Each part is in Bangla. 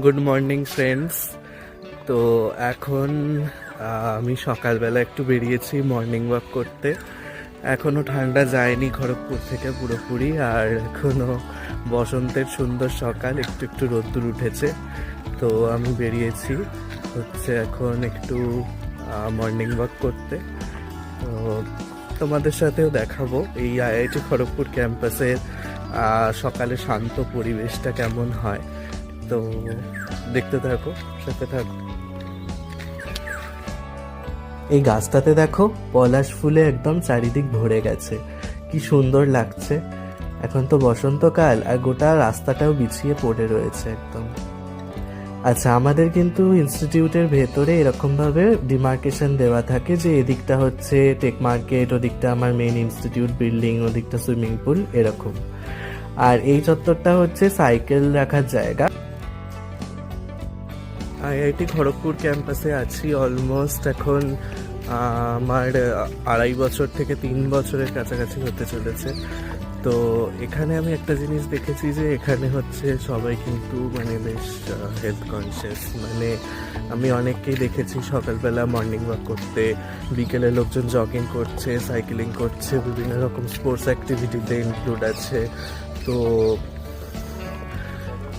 Good morning friends. তো এখন আমি সকালবেলা একটু বেরিয়েছি মর্নিং ওয়াক করতে। এখনও ঠান্ডা যায়নি খড়গপুর থেকে পুরোপুরি, আর এখনও বসন্তের সুন্দর সকাল, একটু একটু রোদ্দুর উঠেছে। তো আমি বেরিয়েছি হচ্ছে এখন একটু মর্নিং ওয়াক করতে। তো তোমাদের সাথেও দেখাবো এই আইআইটি খড়গপুর ক্যাম্পাসের সকালে শান্ত পরিবেশটা কেমন হয়। তো দেখতে থাকো, সাথে থাকো। এই গাছটাতে দেখো পলাশ ফুলে একদম চারিদিক ভরে গেছে, কি সুন্দর লাগছে। এখন তো বসন্তকাল, আর গোটা রাস্তাটাও বিছিয়ে পড়ে রয়েছে একদম। আচ্ছা, আমাদের কিন্তু ইনস্টিটিউটের ভেতরে এরকমভাবে ডিমার্কেশন দেওয়া থাকে যে এদিকটা হচ্ছে টেক মার্কেট, ওদিকটা আমার মেইন ইনস্টিটিউট বিল্ডিং, ওদিকটা সুইমিং পুল এরকম। আর এই চত্বরটা হচ্ছে সাইকেল রাখার জায়গা। আইআইটি খড়গপুর ক্যাম্পাসে আছি অলমোস্ট এখন আমার 2.5 বছর থেকে 3 বছরের কাছাকাছি হতে চলেছে। তো এখানে আমি একটা জিনিস দেখেছি যে এখানে হচ্ছে সবাই কিন্তু মানে বেশ হেলথ কনসিয়াস। মানে আমি অনেককেই দেখেছি সকালবেলা মর্নিং ওয়াক করতে, বিকেলে লোকজন জগিং করছে, সাইকেলিং করছে, বিভিন্ন রকম স্পোর্টস অ্যাক্টিভিটিতে ইনক্লুড আছে। তো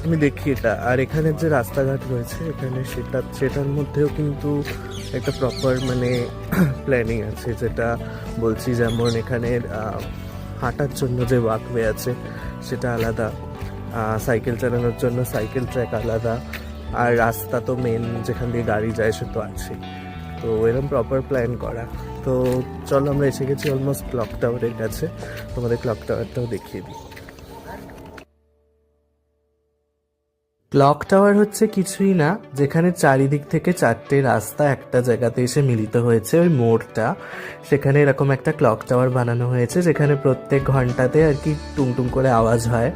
আমি দেখি এটা। আর এখানের যে রাস্তাঘাট রয়েছে এখানে সেটার মধ্যেও কিন্তু একটা প্রপার মানে প্ল্যানিং আছে, যেটা বলছি। যেমন এখানের হাঁটার জন্য যে ওয়াকওয়ে আছে সেটা আলাদা, সাইকেল চালানোর জন্য সাইকেল ট্র্যাক আলাদা, আর রাস্তা তো মেন যেখান দিয়ে গাড়ি যায় সে তো আছে। তো এরকম প্রপার প্ল্যান করা। তো চলো, আমরা এসে গেছি অলমোস্ট ক্লক টাওয়ারের কাছে। তোমাদের ক্লক টাওয়ারটাও দেখিয়ে দিই। ক্লক টাওয়ার হচ্ছে কিছুই না, যেখানে চারিদিক থেকে 4টে রাস্তা একটা জায়গাতে এসে মিলিত হয়েছে, ওই মোড়টা। সেখানে এরকম একটা ক্লক টাওয়ার বানানো হয়েছে, যেখানে প্রত্যেক ঘন্টাতে আর কি টুংটুং করে আওয়াজ হয়,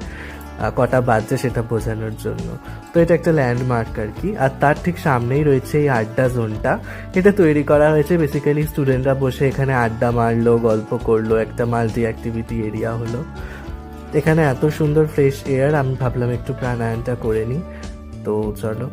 কটা বাজছে সেটা বোঝানোর জন্য। তো এটা একটা ল্যান্ডমার্ক আর কি। আর তার ঠিক সামনেই রয়েছে এই আড্ডা জোনটা। এটা তৈরি করা হয়েছে বেসিক্যালি স্টুডেন্টরা বসে এখানে আড্ডা মারলো, গল্প করলো, একটা মাল্টি অ্যাক্টিভিটি এরিয়া হলো। এখানে এত সুন্দর ফ্রেশ এয়ার, আমি ভাবলাম একটু প্রাণায়ামটা করে নিই। তো চলো।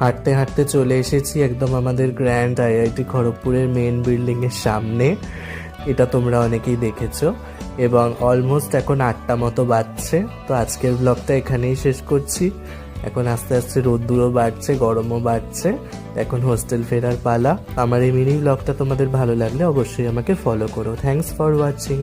হাঁটতে হাঁটতে চলে এসেছি একদম আমাদের গ্র্যান্ড আইআইটি খড়গপুরের মেন বিল্ডিং এর সামনে। এটা তোমরা অনেকেই দেখেছো। এবং অলমোস্ট এখন 8টা মতো বাজছে। তো আজকের ব্লগটা এখানেই শেষ করছি। এখন আস্তে আস্তে রোদ্দুরও বাড়ছে, গরমও বাড়ছে। এখন হোস্টেল ফেরার পালা। আমার এই মিনি ব্লগটা তোমাদের ভালো লাগলে অবশ্যই আমাকে ফলো করো। Thanks for watching.